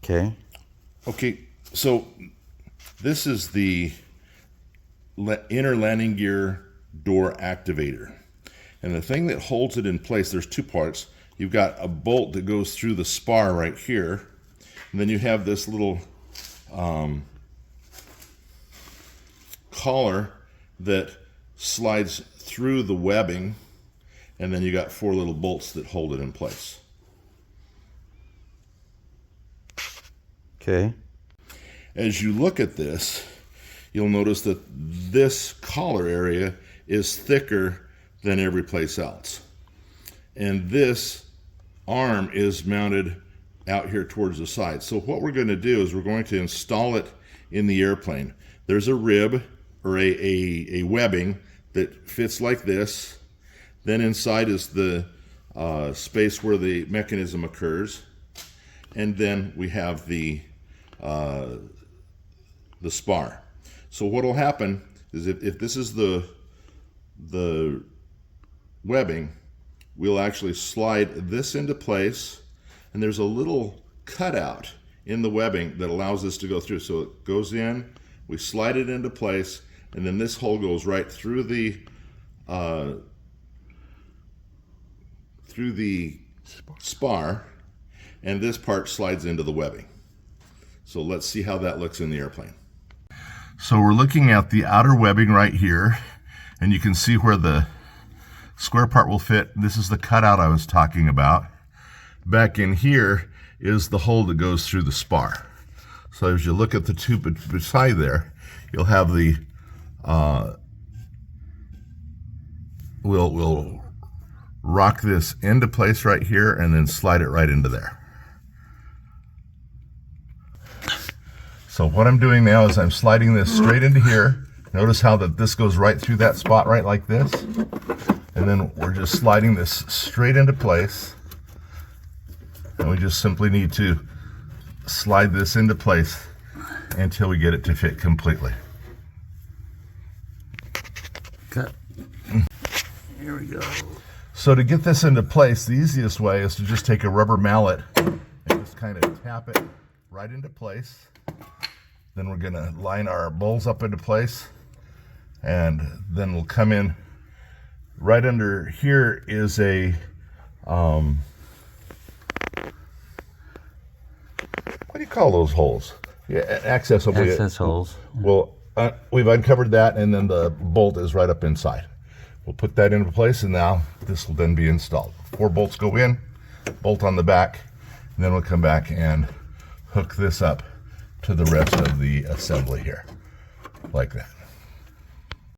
Okay. Okay, so this is the inner landing gear door activator. And the thing that holds it in place, there's two parts. You've got a bolt that goes through the spar right here. And then you have this little collar that slides through the webbing. And then you got four little bolts that hold it in place. Okay. As you look at this, you'll notice that this collar area is thicker than every place else. And this arm is mounted out here towards the side. So what we're going to do is we're going to install it in the airplane. There's a rib or a webbing that fits like this. Then inside is the space where the mechanism occurs. And then we have the spar. So what will happen is if this is the webbing, we'll actually slide this into place, and there's a little cutout in the webbing that allows this to go through. So it goes in, we slide it into place, and then this hole goes right through the spar, and this part slides into the webbing. So let's see how that looks in the airplane. So we're looking at the outer webbing right here, and you can see where the square part will fit. This is the cutout I was talking about. Back in here is the hole that goes through the spar. So as you look at the two beside there, you'll have the we'll rock this into place right here and then slide it right into there. So what I'm doing now is I'm sliding this straight into here. Notice how that this goes right through that spot right like this. And then we're just sliding this straight into place. And we just simply need to slide this into place until we get it to fit completely. Okay. Here we go. So to get this into place, the easiest way is to just take a rubber mallet and just kind of tap it right into place. Then we're going to line our bowls up into place, and then we'll come in. Right under here is a what do you call those holes? Yeah, access holes. Well, we've uncovered that, and then the bolt is right up inside. We'll put that into place, and now this will then be installed. 4 bolts go in, bolt on the back, and then we'll come back and hook this up to the rest of the assembly here, like that.